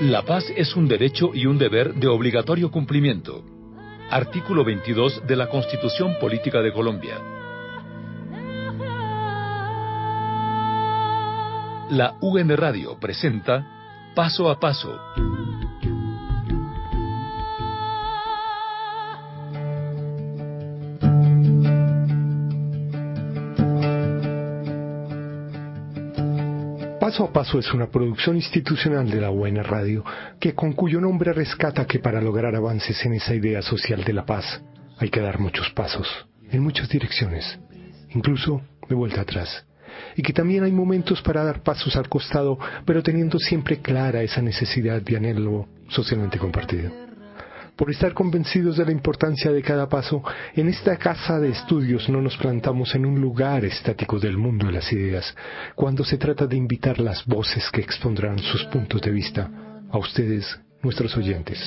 La paz es un derecho y un deber de obligatorio cumplimiento. Artículo 22 de la Constitución Política de Colombia. La UN Radio presenta Paso a Paso. Paso a Paso es una producción institucional de la UN Radio, con cuyo nombre rescata que para lograr avances en esa idea social de la paz hay que dar muchos pasos, en muchas direcciones, incluso de vuelta atrás. Y que también hay momentos para dar pasos al costado, pero teniendo siempre clara esa necesidad de anhelo socialmente compartido. Por estar convencidos de la importancia de cada paso, en esta casa de estudios no nos plantamos en un lugar estático del mundo de las ideas, cuando se trata de invitar las voces que expondrán sus puntos de vista a ustedes, nuestros oyentes.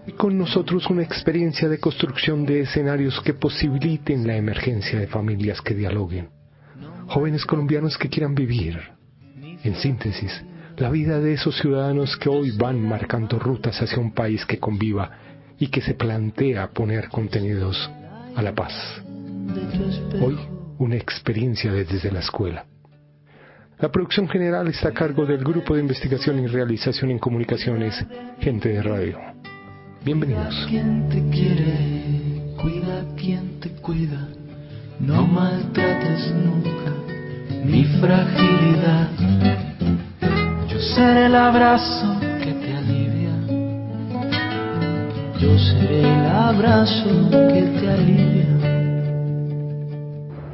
Y con nosotros una experiencia de construcción de escenarios que posibiliten la emergencia de familias que dialoguen. Jóvenes colombianos que quieran vivir, en síntesis, la vida de esos ciudadanos que hoy van marcando rutas hacia un país que conviva y que se plantea poner contenidos a la paz. Hoy, una experiencia desde la escuela. La producción general está a cargo del Grupo de Investigación y Realización en Comunicaciones, Gente de Radio. Bienvenidos. Quien te quiere, cuida quien te cuida, no maltrates nunca mi fragilidad. Yo seré el abrazo que te alivia. Yo seré el abrazo que te alivia.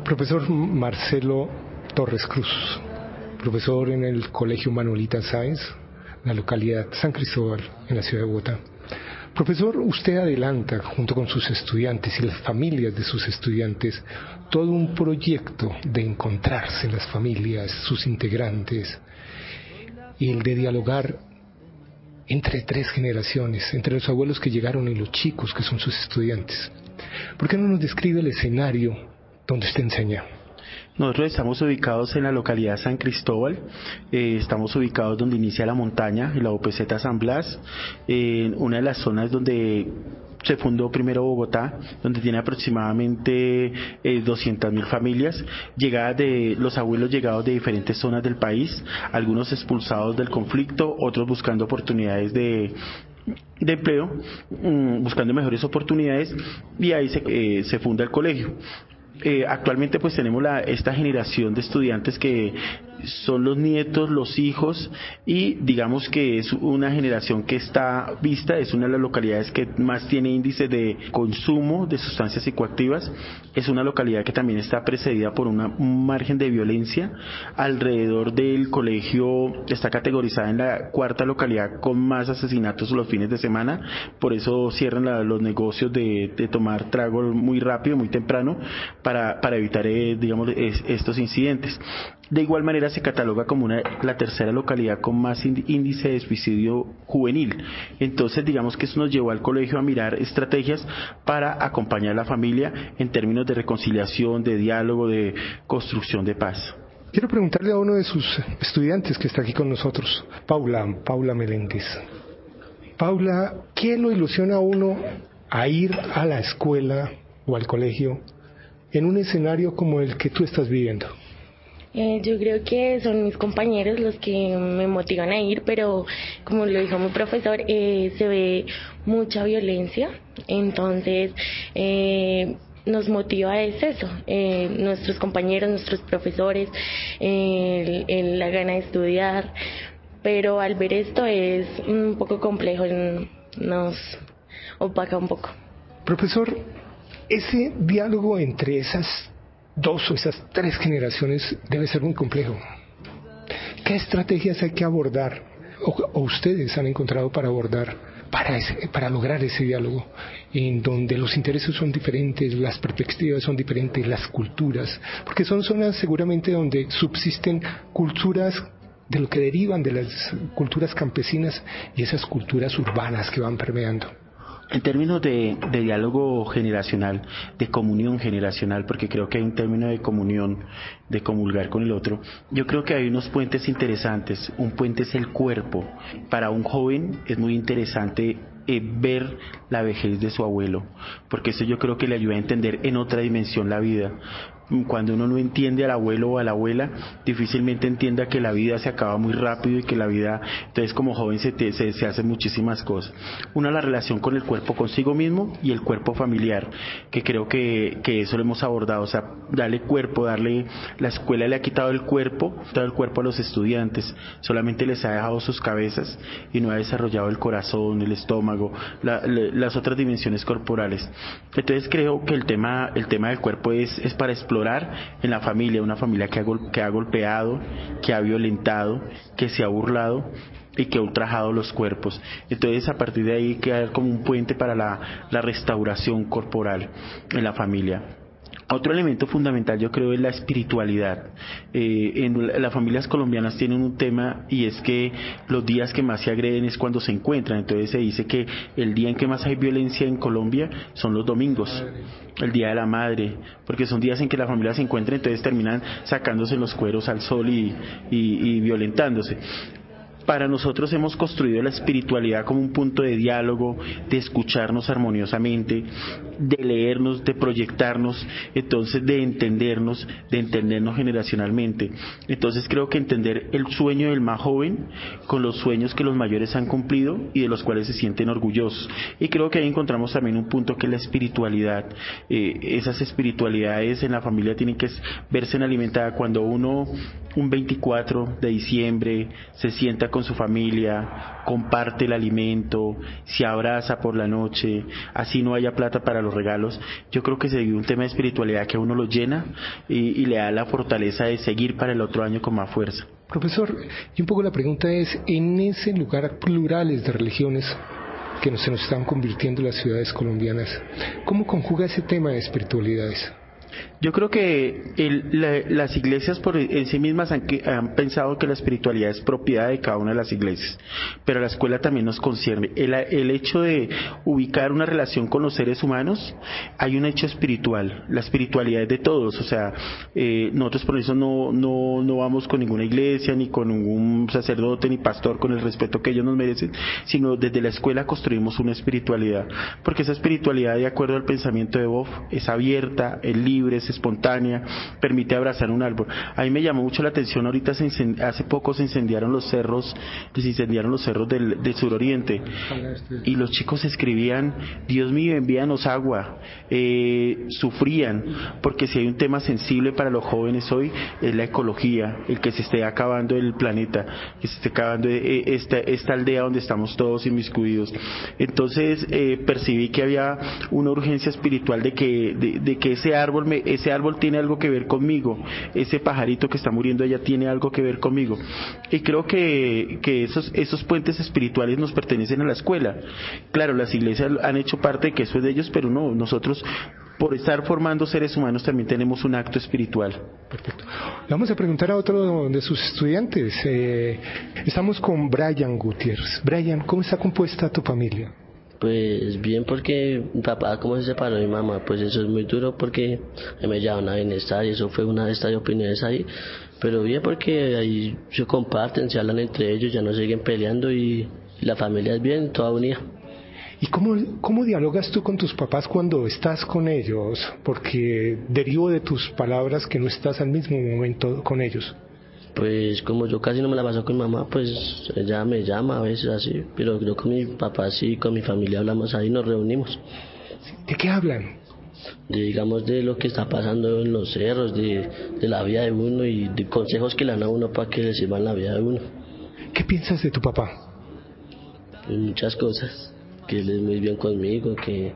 Profesor Marcelo Torres Cruz, profesor en el Colegio Manuelita Sáenz, la localidad San Cristóbal, en la ciudad de Bogotá. Profesor, usted adelanta, junto con sus estudiantes y las familias de sus estudiantes, todo un proyecto de encontrarse las familias, sus integrantes, y el de dialogar entre tres generaciones, entre los abuelos que llegaron y los chicos que son sus estudiantes. ¿Por qué no nos describe el escenario donde usted enseña? Nosotros estamos ubicados en la localidad San Cristóbal, estamos ubicados donde inicia la montaña, en la UPZ San Blas, en una de las zonas donde se fundó primero Bogotá, donde tiene aproximadamente 200.000 familias, llegadas de los abuelos llegados de diferentes zonas del país, algunos expulsados del conflicto, otros buscando oportunidades de empleo, buscando mejores oportunidades, y ahí se funda el colegio. Actualmente pues tenemos esta generación de estudiantes que son los nietos, los hijos, y digamos que es una generación que está vista, es una de las localidades que más tiene índice de consumo de sustancias psicoactivas, es una localidad que también está precedida por un margen de violencia. Alrededor del colegio está categorizada en la cuarta localidad con más asesinatos los fines de semana, por eso cierran los negocios de tomar trago muy rápido, muy temprano, para evitar digamos estos incidentes. De igual manera se cataloga como la tercera localidad con más índice de suicidio juvenil. Entonces digamos que eso nos llevó al colegio a mirar estrategias para acompañar a la familia en términos de reconciliación, de diálogo, de construcción de paz. Quiero preguntarle a uno de sus estudiantes que está aquí con nosotros, Paula Meléndez. Paula, ¿qué lo ilusiona a uno a ir a la escuela o al colegio en un escenario como el que tú estás viviendo? Yo creo que son mis compañeros los que me motivan a ir, pero como lo dijo mi profesor, se ve mucha violencia, entonces nos motiva es eso, nuestros compañeros, nuestros profesores, la gana de estudiar, pero al ver esto es un poco complejo, nos opaca un poco. Profesor, ese diálogo entre esas dos o esas tres generaciones debe ser muy complejo. ¿Qué estrategias hay que abordar o ustedes han encontrado para abordar para lograr ese diálogo en donde los intereses son diferentes, las perspectivas son diferentes, las culturas, porque son zonas seguramente donde subsisten culturas de lo que derivan de las culturas campesinas y esas culturas urbanas que van permeando? En términos de diálogo generacional, de comunión generacional, porque creo que hay un término de comunión, de comulgar con el otro, yo creo que hay unos puentes interesantes. Un puente es el cuerpo. Para un joven es muy interesante ver la vejez de su abuelo, porque eso yo creo que le ayuda a entender en otra dimensión la vida. Cuando uno no entiende al abuelo o a la abuela, difícilmente entienda que la vida se acaba muy rápido y que la vida, entonces como joven se hacen muchísimas cosas. Una, la relación con el cuerpo consigo mismo y el cuerpo familiar, que creo que eso lo hemos abordado, o sea, darle cuerpo, la escuela le ha quitado el cuerpo a los estudiantes, solamente les ha dejado sus cabezas y no ha desarrollado el corazón, el estómago, las otras dimensiones corporales. Entonces creo que el tema del cuerpo es para explorar en la familia, una familia que ha golpeado, que ha violentado, que se ha burlado y que ha ultrajado los cuerpos. Entonces a partir de ahí queda como un puente para la restauración corporal en la familia. Otro elemento fundamental yo creo es la espiritualidad. Las familias colombianas tienen un tema, y es que los días que más se agreden es cuando se encuentran. Entonces se dice que el día en que más hay violencia en Colombia son los domingos, el día de la madre, porque son días en que la familia se encuentra, entonces terminan sacándose los cueros al sol y violentándose. Para nosotros hemos construido la espiritualidad como un punto de diálogo, de escucharnos armoniosamente, de leernos, de proyectarnos, entonces de entendernos generacionalmente. Entonces creo que entender el sueño del más joven con los sueños que los mayores han cumplido y de los cuales se sienten orgullosos. Y creo que ahí encontramos también un punto que es la espiritualidad. Esas espiritualidades en la familia tienen que verse alimentadas. Cuando uno, un 24 de diciembre, se sienta con su familia, comparte el alimento, se abraza por la noche, así no haya plata para los regalos, yo creo que se vive un tema de espiritualidad que a uno lo llena y le da la fortaleza de seguir para el otro año con más fuerza. Profesor, y un poco la pregunta es, en ese lugar plurales de religiones que se nos están convirtiendo las ciudades colombianas, ¿cómo conjuga ese tema de espiritualidades? Yo creo que las iglesias por en sí mismas han pensado que la espiritualidad es propiedad de cada una de las iglesias, pero la escuela también nos concierne. El hecho de ubicar una relación con los seres humanos, hay un hecho espiritual. La espiritualidad es de todos, o sea, nosotros por eso no vamos con ninguna iglesia, ni con ningún sacerdote, ni pastor, con el respeto que ellos nos merecen, sino desde la escuela construimos una espiritualidad, porque esa espiritualidad, de acuerdo al pensamiento de Boff, es abierta, es libre, es espontánea, permite abrazar un árbol. A mí me llamó mucho la atención, ahorita hace poco se incendiaron los cerros del suroriente, y los chicos escribían: Dios mío, envíanos agua. Sufrían, porque si hay un tema sensible para los jóvenes hoy, es la ecología, el que se esté acabando el planeta, que se esté acabando esta aldea donde estamos todos inmiscuidos. Entonces percibí que había una urgencia espiritual de que ese árbol tiene algo que ver conmigo, ese pajarito que está muriendo allá tiene algo que ver conmigo, y creo que esos puentes espirituales nos pertenecen a la escuela. Claro, las iglesias han hecho parte de que eso es de ellos, pero no, nosotros, por estar formando seres humanos, también tenemos un acto espiritual. Perfecto. Le vamos a preguntar a otro de sus estudiantes. Estamos con Brian Gutiérrez. Brian, ¿cómo está compuesta tu familia? Pues bien, porque mi papá, como se separó de mi mamá, pues eso es muy duro, porque me llevaron a bienestar y eso fue una de estas opiniones ahí, pero bien, porque ahí se comparten, se hablan entre ellos, ya no siguen peleando y la familia es bien, toda unida. ¿Y cómo dialogas tú con tus papás cuando estás con ellos? Porque derivo de tus palabras que no estás al mismo momento con ellos. Pues como yo casi no me la paso con mamá, pues ella me llama a veces así, pero yo con mi papá sí, con mi familia hablamos ahí, nos reunimos. ¿De qué hablan? Digamos de lo que está pasando en los cerros, de la vida de uno y de consejos que le dan a uno para que le sirvan la vida de uno. ¿Qué piensas de tu papá? Pues muchas cosas, que él es muy bien conmigo, que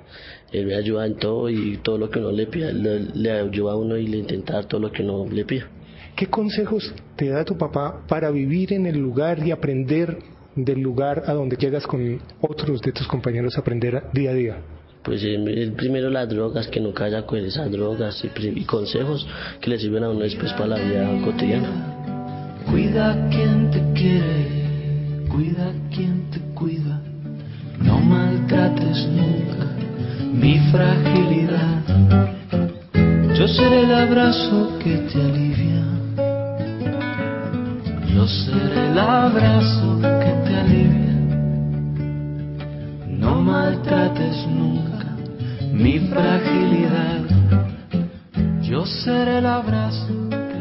él me ayuda en todo y todo lo que uno le pida, le ayuda a uno y le intenta dar todo lo que uno le pida. ¿Qué consejos te da tu papá para vivir en el lugar y aprender del lugar a donde llegas con otros de tus compañeros a aprender día a día? Pues el primero las drogas, que nunca haya coger esas drogas y consejos que le sirven a uno después para la vida cotidiana. Cuida a quien te quiere, cuida a quien te cuida, no maltrates nunca mi fragilidad. Yo seré el abrazo que te alivia. Yo seré el abrazo que te alivia. No maltrates nunca mi fragilidad. Yo seré el abrazo.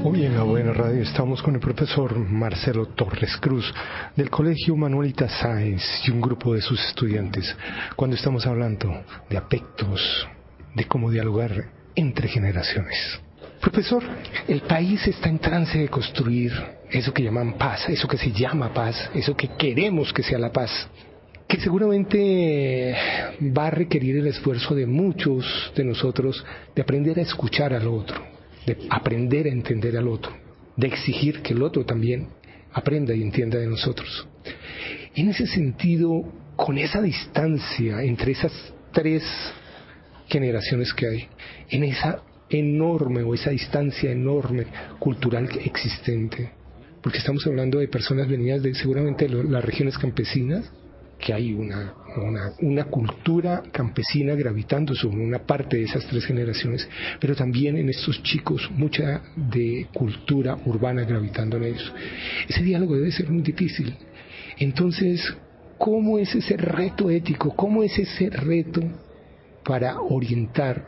Hoy en La Buena Radio estamos con el profesor Marcelo Torres Cruz del Colegio Manuelita Sáenz y un grupo de sus estudiantes, cuando estamos hablando de afectos, de cómo dialogar entre generaciones. Profesor, el país está en trance de construir eso que llaman paz, eso que se llama paz, eso que queremos que sea la paz, que seguramente va a requerir el esfuerzo de muchos de nosotros de aprender a escuchar al otro, de aprender a entender al otro, de exigir que el otro también aprenda y entienda de nosotros. En ese sentido, con esa distancia entre esas tres generaciones que hay, en esa enorme o esa distancia enorme cultural existente, porque estamos hablando de personas venidas de seguramente de las regiones campesinas, que hay una cultura campesina gravitando sobre una parte de esas tres generaciones, pero también en estos chicos mucha de cultura urbana gravitando en ellos. Ese diálogo debe ser muy difícil. Entonces, ¿cómo es ese reto ético? ¿Cómo es ese reto para orientar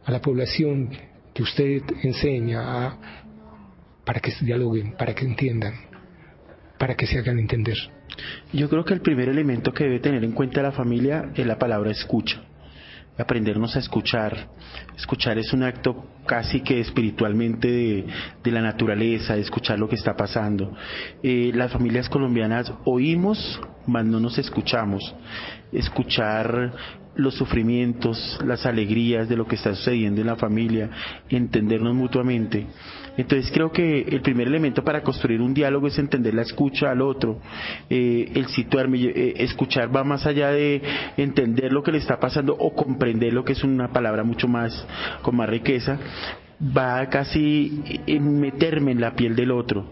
a la población que usted enseña para que se dialoguen, para que entiendan, para que se hagan entender? Yo creo que el primer elemento que debe tener en cuenta la familia es la palabra escucha. Aprendernos a escuchar. Escuchar es un acto casi que espiritualmente de la naturaleza, de escuchar lo que está pasando. Las familias colombianas oímos, mas no nos escuchamos. Escuchar los sufrimientos, las alegrías de lo que está sucediendo en la familia, entendernos mutuamente. Entonces creo que el primer elemento para construir un diálogo es entender la escucha al otro, el situarme, escuchar va más allá de entender lo que le está pasando o comprender, lo que es una palabra mucho más, con más riqueza, va casi en meterme en la piel del otro.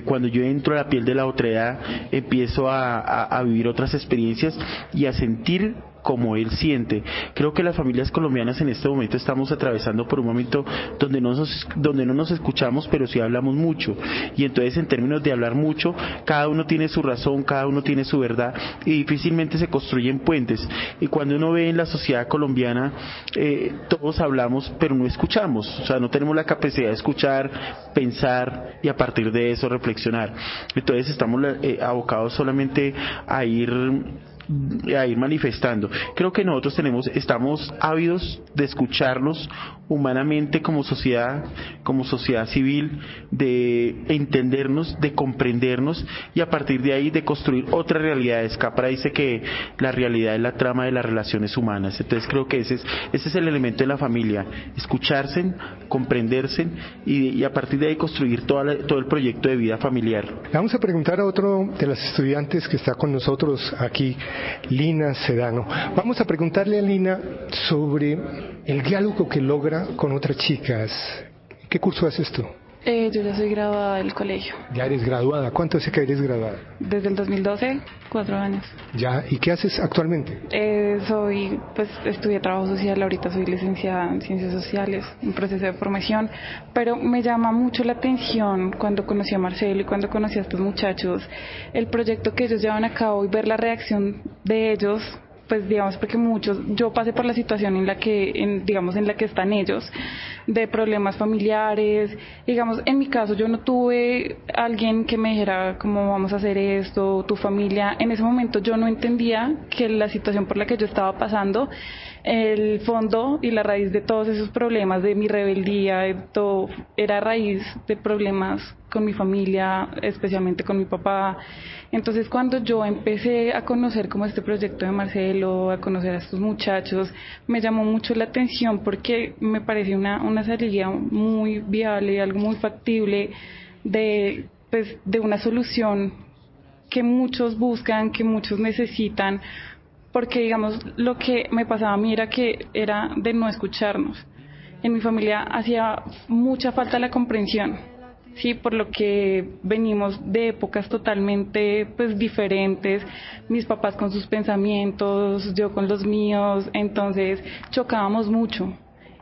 Cuando yo entro a la piel de la otredad, empiezo a vivir otras experiencias y a sentir como él siente. Creo que las familias colombianas en este momento estamos atravesando por un momento donde no nos escuchamos, pero sí hablamos mucho, y entonces en términos de hablar mucho, cada uno tiene su razón, cada uno tiene su verdad, y difícilmente se construyen puentes. Y cuando uno ve en la sociedad colombiana, todos hablamos pero no escuchamos, o sea, no tenemos la capacidad de escuchar, pensar y a partir de eso reflexionar. Entonces estamos abocados solamente a ir manifestando. Creo que nosotros estamos ávidos de escucharnos humanamente como sociedad civil, de entendernos, de comprendernos y a partir de ahí de construir otras realidades. Capra dice que la realidad es la trama de las relaciones humanas. Entonces creo que ese es el elemento de la familia: escucharse, comprenderse y a partir de ahí construir todo el proyecto de vida familiar. Vamos a preguntar a otro de las estudiantes que está con nosotros aquí, Lina Sedano. Vamos a preguntarle a Lina sobre el diálogo que logra con otras chicas. ¿Qué curso haces tú? Yo ya soy graduada del colegio. ¿Ya eres graduada? ¿Cuánto hace que eres graduada? Desde el 2012, 4 años. ¿Ya? ¿Y qué haces actualmente? Estudié trabajo social, ahorita soy licenciada en ciencias sociales, en proceso de formación, pero me llama mucho la atención cuando conocí a Marcelo y cuando conocí a estos muchachos, el proyecto que ellos llevan a cabo y ver la reacción de ellos. Pues digamos, porque yo pasé por la situación en la que están ellos, de problemas familiares. Digamos, en mi caso yo no tuve alguien que me dijera cómo vamos a hacer esto, tu familia. En ese momento yo no entendía que la situación por la que yo estaba pasando, el fondo y la raíz de todos esos problemas, de mi rebeldía, de todo, era raíz de problemas con mi familia, especialmente con mi papá. Entonces cuando yo empecé a conocer como este proyecto de Marcelo, a conocer a estos muchachos, me llamó mucho la atención porque me pareció una salida muy viable, algo muy factible de una solución que muchos buscan, que muchos necesitan, porque digamos lo que me pasaba a mí era de no escucharnos. En mi familia hacía mucha falta la comprensión. sí, por lo que venimos de épocas totalmente pues diferentes, mis papás con sus pensamientos, yo con los míos, entonces chocábamos mucho.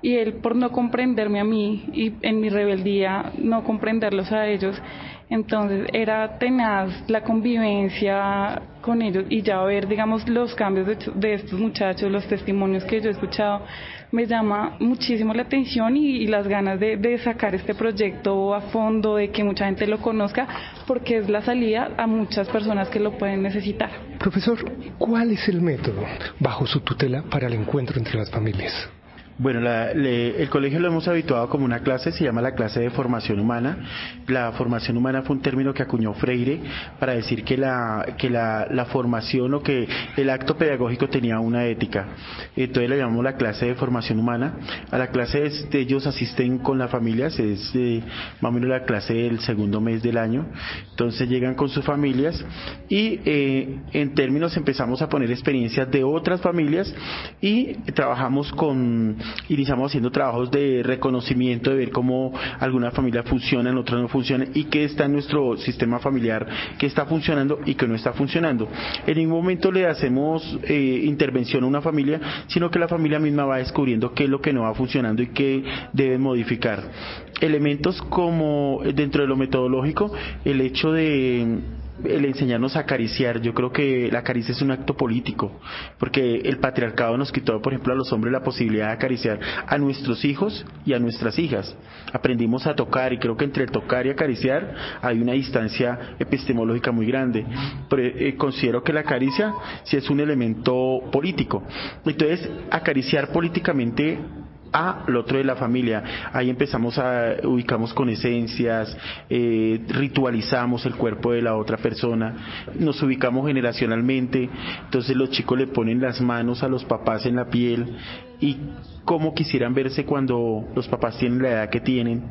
Y él, por no comprenderme a mí y en mi rebeldía no comprenderlos a ellos, entonces era tenaz la convivencia con ellos, y ya ver, digamos, los cambios de estos muchachos, los testimonios que yo he escuchado, me llama muchísimo la atención y las ganas de sacar este proyecto a fondo, de que mucha gente lo conozca, porque es la salida a muchas personas que lo pueden necesitar. Profesor, ¿cuál es el método bajo su tutela para el encuentro entre las familias? Bueno, el colegio lo hemos habituado como una clase, se llama la clase de formación humana. La formación humana fue un término que acuñó Freire para decir que la formación o que el acto pedagógico tenía una ética. Entonces le llamamos la clase de formación humana. A la clase ellos asisten con las familias, es más o menos la clase del segundo mes del año. Entonces llegan con sus familias y en términos empezamos a poner experiencias de otras familias y iniciamos haciendo trabajos de reconocimiento, de ver cómo algunas familias funcionan, otras no funcionan, y qué está en nuestro sistema familiar que está funcionando y que no está funcionando. En ningún momento le hacemos intervención a una familia, sino que la familia misma va descubriendo qué es lo que no va funcionando y qué debe modificar. Elementos como dentro de lo metodológico, el hecho de el enseñarnos a acariciar. Yo creo que la caricia es un acto político, porque el patriarcado nos quitó, por ejemplo, a los hombres la posibilidad de acariciar a nuestros hijos y a nuestras hijas. Aprendimos a tocar, y creo que entre el tocar y acariciar hay una distancia epistemológica muy grande. Pero, considero que la caricia sí es un elemento político. Entonces, acariciar políticamente al otro de la familia, ahí ubicamos con esencias, ritualizamos el cuerpo de la otra persona, nos ubicamos generacionalmente. Entonces los chicos le ponen las manos a los papás en la piel y cómo quisieran verse cuando los papás tienen la edad que tienen,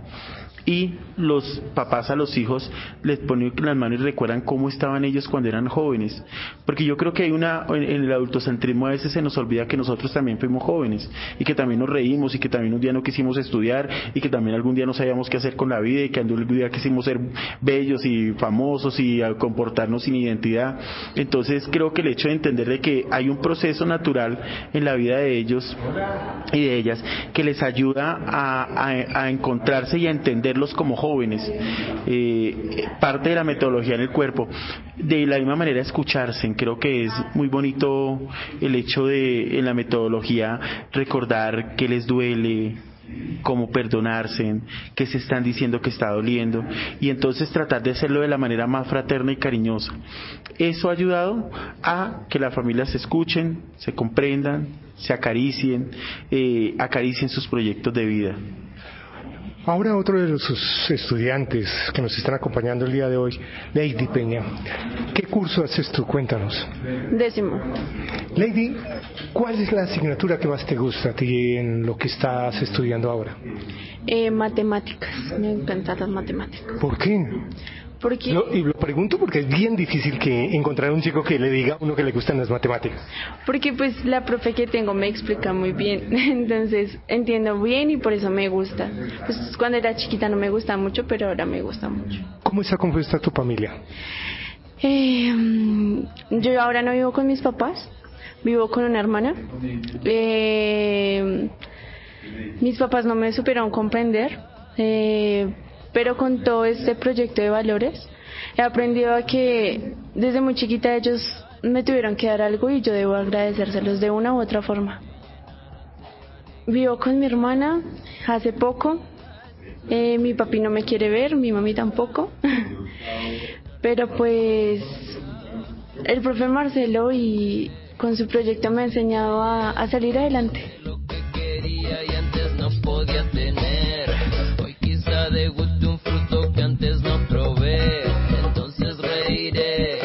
y los papás a los hijos les ponen las manos y recuerdan cómo estaban ellos cuando eran jóvenes, porque yo creo que hay en el adultocentrismo a veces se nos olvida que nosotros también fuimos jóvenes y que también nos reímos y que también un día no quisimos estudiar y que también algún día no sabíamos qué hacer con la vida y que algún día quisimos ser bellos y famosos y comportarnos sin identidad. Entonces creo que el hecho de entender de que hay un proceso natural en la vida de ellos y de ellas que les ayuda a encontrarse y a entenderlos como jóvenes, parte de la metodología en el cuerpo. De la misma manera escucharse, creo que es muy bonito el hecho de en la metodología recordar qué les duele, cómo perdonarse, qué se están diciendo que está doliendo, y entonces tratar de hacerlo de la manera más fraterna y cariñosa. Eso ha ayudado a que las familias se escuchen, se comprendan, se acaricien sus proyectos de vida. Ahora otro de los estudiantes que nos están acompañando el día de hoy, Lady Peña. ¿Qué curso haces tú? Cuéntanos. 10º. Lady, ¿cuál es la asignatura que más te gusta a ti en lo que estás estudiando ahora? Matemáticas. Me encantan las matemáticas. ¿Por qué? Y lo pregunto porque es bien difícil que encontrar un chico que le diga a uno que le gustan las matemáticas. Porque pues la profe que tengo me explica muy bien, entonces entiendo bien y por eso me gusta. Pues cuando era chiquita no me gustaba mucho, pero ahora me gusta mucho. ¿Cómo está compuesta tu familia? Yo ahora no vivo con mis papás, vivo con una hermana. Mis papás no me supieron comprender. Pero con todo este proyecto de valores he aprendido a que desde muy chiquita ellos me tuvieron que dar algo y yo debo agradecérselos de una u otra forma. Vivo con mi hermana hace poco, mi papi no me quiere ver, mi mami tampoco, pero pues el profe Marcelo y con su proyecto me ha enseñado a salir adelante. De gusto un fruto que antes no probé, entonces reiré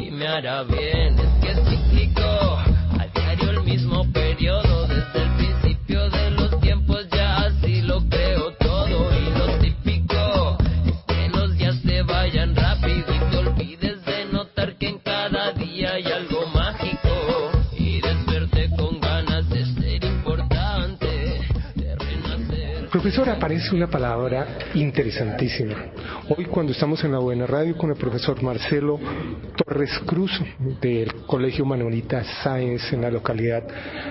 y me hará bien. Es que es cíclico, a diario el mismo periodo, desde el principio de los tiempos ya así lo creo todo. Y lo típico es que los días se vayan rápido y te olvides de notar que en cada día hay algo mágico y desverte con ganas de ser Profesor, aparece una palabra interesantísima. Hoy cuando estamos en la Buena Radio con el profesor Marcelo Torres Cruz del Colegio Manuelita Sáenz en la localidad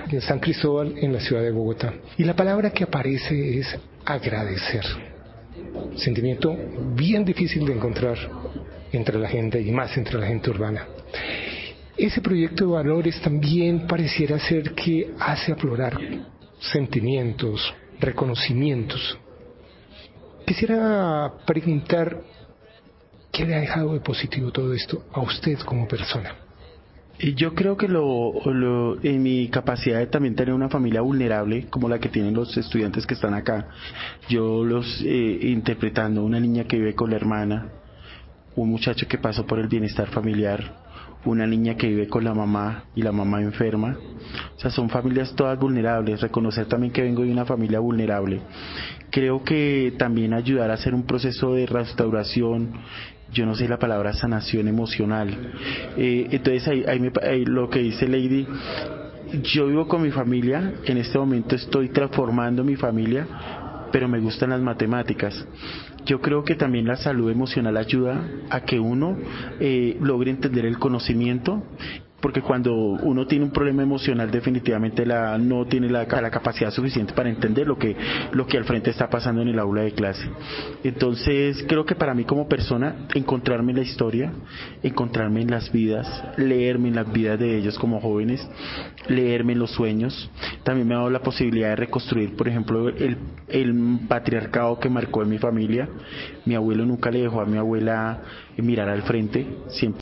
de San Cristóbal en la ciudad de Bogotá. Y la palabra que aparece es agradecer. Sentimiento bien difícil de encontrar entre la gente y más entre la gente urbana. Ese proyecto de valores también pareciera ser que hace aflorar sentimientos, reconocimientos. Quisiera preguntar, ¿qué le ha dejado de positivo todo esto a usted como persona? Yo creo que en mi capacidad de también tener una familia vulnerable como la que tienen los estudiantes que están acá, yo los interpretando una niña que vive con la hermana, un muchacho que pasó por el bienestar familiar, una niña que vive con la mamá y la mamá enferma. O sea, son familias todas vulnerables. Reconocer también que vengo de una familia vulnerable. Creo que también ayudar a hacer un proceso de restauración, yo no sé la palabra sanación emocional. Entonces ahí lo que dice Lady, yo vivo con mi familia, en este momento estoy transformando mi familia, pero me gustan las matemáticas. Yo creo que también la salud emocional ayuda a que uno logre entender el conocimiento, porque cuando uno tiene un problema emocional definitivamente no tiene la capacidad suficiente para entender lo que al frente está pasando en el aula de clase. Entonces creo que para mí como persona, encontrarme en la historia, encontrarme en las vidas, leerme en las vidas de ellos como jóvenes, leerme en los sueños, también me ha dado la posibilidad de reconstruir, por ejemplo, el patriarcado que marcó en mi familia. Mi abuelo nunca le dejó a mi abuela mirar al frente, siempre